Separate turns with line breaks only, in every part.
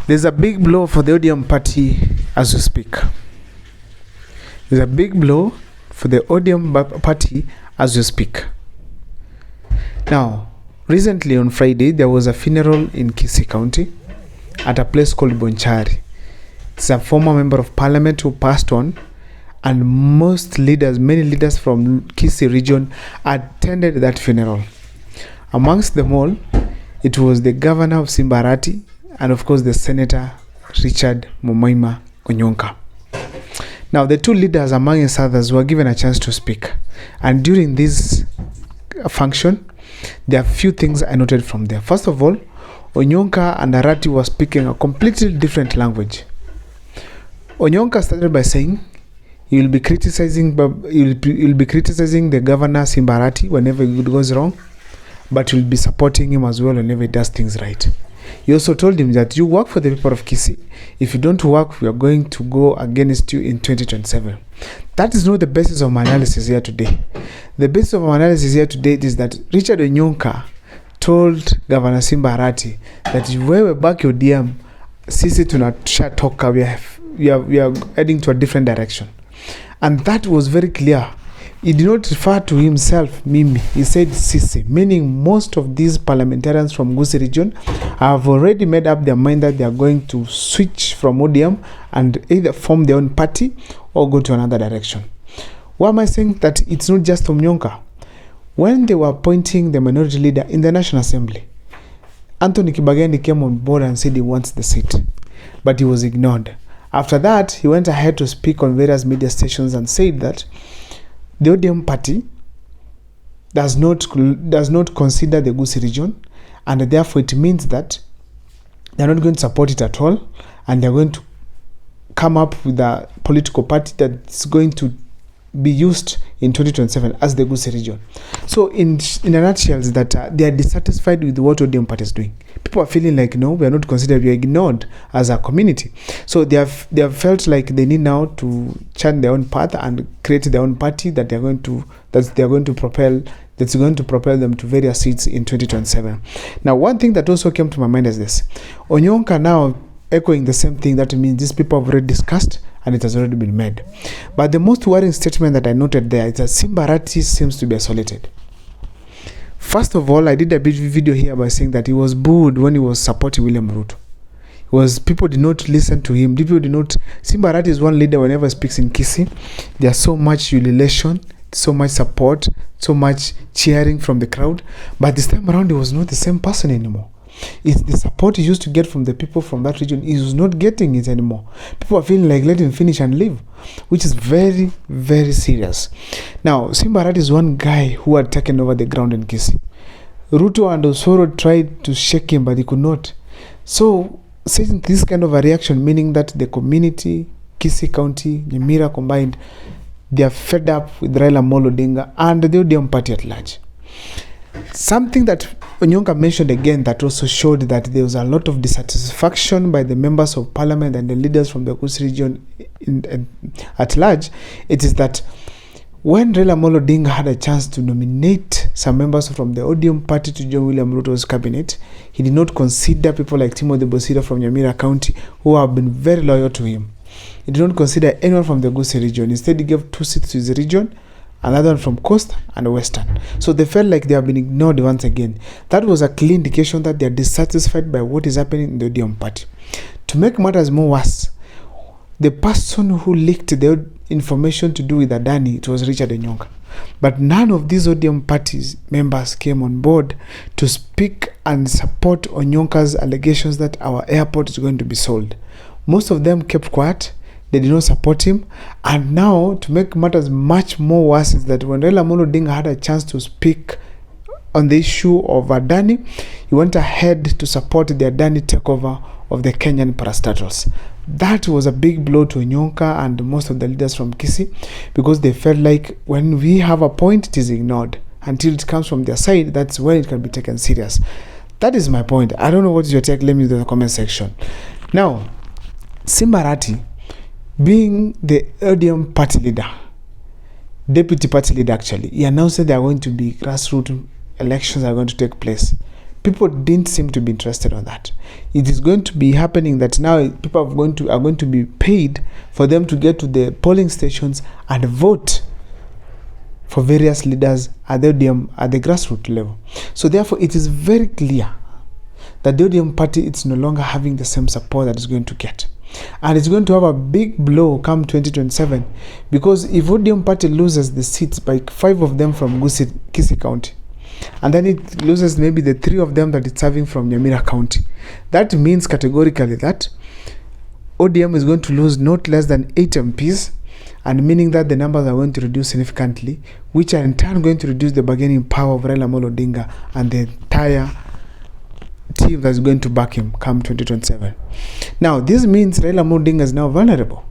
There's a big blow for the ODM party as we speak. There's a big blow for the ODM party as we speak. Now, recently on Friday, there was a funeral in Kisii County at a place called Bonchari. It's a former member of parliament who passed on, and many leaders from Kisii region attended that funeral. Amongst them all, it was the governor of Simbarati and of course the Senator Richard Momoima Onyonka. Now, the two leaders, among others, were given a chance to speak. And during this function, there are a few things I noted from there. First of all, Onyonka and Arati were speaking a completely different language. Onyonka started by saying he will be criticizing the governor Simbarati whenever it goes wrong, but will be supporting him as well whenever he does things right. He also told him that you work for the people of Kisii. If you don't work, we are going to go against you in 2027. That is not the basis of my analysis here today. The basis of my analysis here today is that Richard Onyonka told Governor Simbarati that wewe back your DM, sisi tunashatoka, we are heading to a different direction. And that was very clear. He did not refer to himself, Mimi. He said Sisi, meaning most of these parliamentarians from Gusii region have already made up their mind that they are going to switch from ODM and either form their own party or go to another direction. Why am I saying that it's not just Onyonka? When they were appointing the minority leader in the National Assembly, Anthony Kibageni came on board and said he wants the seat, but he was ignored. After that, he went ahead to speak on various media stations and said that the ODM party does not consider the Gusii region, and therefore it means that they're not going to support it at all, and they're going to come up with a political party that's going to be used in 2027 as the Gusii region. So in a nutshell, is that they are dissatisfied with what ODM party is doing. People are feeling like, no, we are not considered, we are ignored as a community. So they have felt like they need now to chart their own path and create their own party that's going to propel them to various seats in 2027. Now, one thing that also came to my mind is this. Onyonka now echoing the same thing. That means these people have already discussed and it has already been made. But the most worrying statement that I noted there is that Simbarati seems to be isolated. First of all, I did a bit video here by saying that he was booed when he was supporting William Ruto. People did not listen to him. Simbarati is one leader whenever he speaks in Kisii. There's so much ululation, so much support, so much cheering from the crowd. But this time around, he was not the same person anymore. It's the support he used to get from the people from that region. He was not getting it anymore. People are feeling like let him finish and leave, which is very, very serious. Now, Simbarati is one guy who had taken over the ground in Kisii. Ruto and Osoro tried to shake him, but he could not. So, seeing this kind of a reaction, meaning that the community, Kisii County, Nyamira combined, they are fed up with Raila Odinga and the ODM party at large. Something that Onyonka mentioned again that also showed that there was a lot of dissatisfaction by the members of parliament and the leaders from the Gusii region at large, it is that when Raila Odinga had a chance to nominate some members from the ODM party to join William Ruto's cabinet, he did not consider people like Timothy Bosira from Nyamira County who have been very loyal to him. He did not consider anyone from the Gusii region. Instead, he gave 2 seats to his region, another one from Coast and Western. So they felt like they have been ignored once again. That was a clear indication that they are dissatisfied by what is happening in the ODM party. To make matters more worse, the person who leaked the information to do with Adani, it was Richard Onyonka. But none of these ODM parties members came on board to speak and support Onyonka's allegations that our airport is going to be sold. Most of them kept quiet. They did not support him. And now, to make matters much more worse, is that when Raila Odinga had a chance to speak on the issue of Adani, he went ahead to support the Adani takeover of the Kenyan parastatals. That was a big blow to Onyonka and most of the leaders from Kisii, because they felt like when we have a point, it is ignored. Until it comes from their side, that's when it can be taken serious. That is my point. I don't know what is your take. Let me know in the comment section. Now, Simbarati, being the ODM party leader, deputy party leader actually, he announced that there are going to be grassroots elections are going to take place. people didn't seem to be interested on that. It is going to be happening that now people are going to be paid for them to get to the polling stations and vote for various leaders at the grassroots level. So therefore, it is very clear that the ODM party is no longer having the same support that it's going to get. And it's going to have a big blow come 2027, because if ODM party loses the seats by 5 of them from Kisii County, and then it loses maybe the 3 of them that it's having from Nyamira County, that means categorically that ODM is going to lose not less than 8 MPs, and meaning that the numbers are going to reduce significantly, which are in turn going to reduce the bargaining power of Raila Amolo Odinga and the entire team that's going to back him come 2027. Now, this means Raila Amolo Odinga is now vulnerable.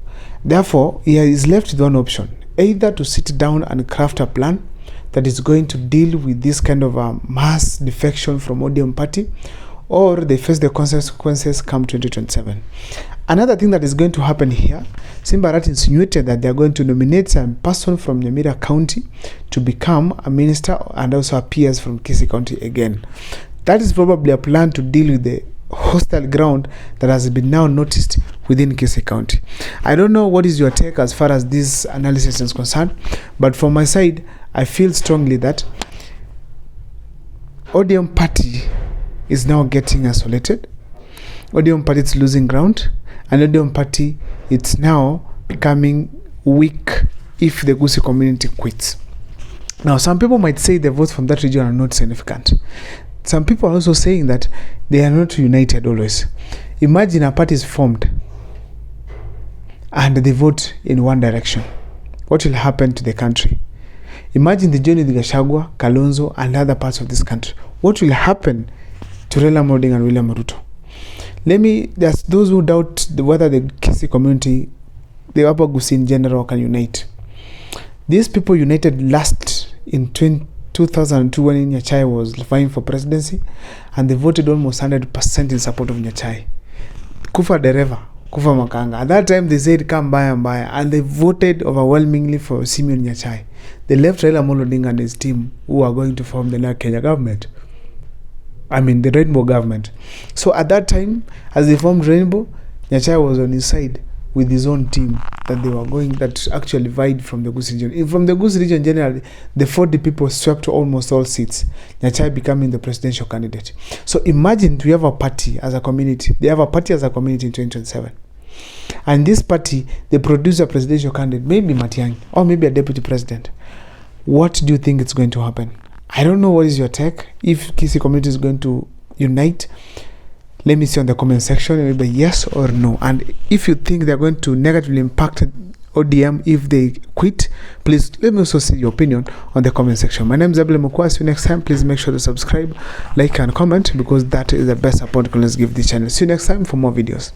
Therefore, he is left with one option, either to sit down and craft a plan that is going to deal with this kind of a mass defection from ODM party, or they face the consequences come 2027. Another thing that is going to happen here, Simba Arati insinuated that they are going to nominate some person from Nyamira County to become a minister and also appears from Kisii County again. That is probably a plan to deal with the hostile ground that has been now noticed within Kisii County. I don't know what is your take as far as this analysis is concerned, but from my side, I feel strongly that ODM party is now getting isolated. ODM party is losing ground, and ODM party it's now becoming weak if the Gusii community quits. Now, some people might say the votes from that region are not significant. Some people are also saying that they are not united always. Imagine a party is formed and they vote in one direction. What will happen to the country? Imagine the journey of Gachagua, Kalonzo, and other parts of this country. What will happen to Raila Amolo Odinga and William Ruto? There's those who doubt whether the Kisii community, the Upper Gusii in general, can unite. These people united last in 2002 when Nyachai was vying for presidency, and they voted almost 100% in support of Nyachai. Kufa dereva, Kufa makanga. At that time they said come by and they voted overwhelmingly for Simeon Nyachai. They left Raila Amolo Odinga and his team, who are going to form the Kenya government. I mean the Rainbow government. So at that time, as they formed Rainbow, Nyachai was on his side with his own team that actually vied from the Gusii region. From the Gusii region generally, the 40 people swept almost all seats, Nyachai becoming the presidential candidate. So imagine we have a party as a community. They have a party as a community in 2027. And this party, they produce a presidential candidate, maybe Matiang'i, or maybe a deputy president. What do you think is going to happen? I don't know what is your take. If Kisii community is going to unite, let me see on the comment section, maybe yes or no. And if you think they're going to negatively impact ODM if they quit, please let me also see your opinion on the comment section. My name is Abel Mukwa. See you next time. Please make sure to subscribe, like, and comment, because that is the best support you can give this channel. See you next time for more videos.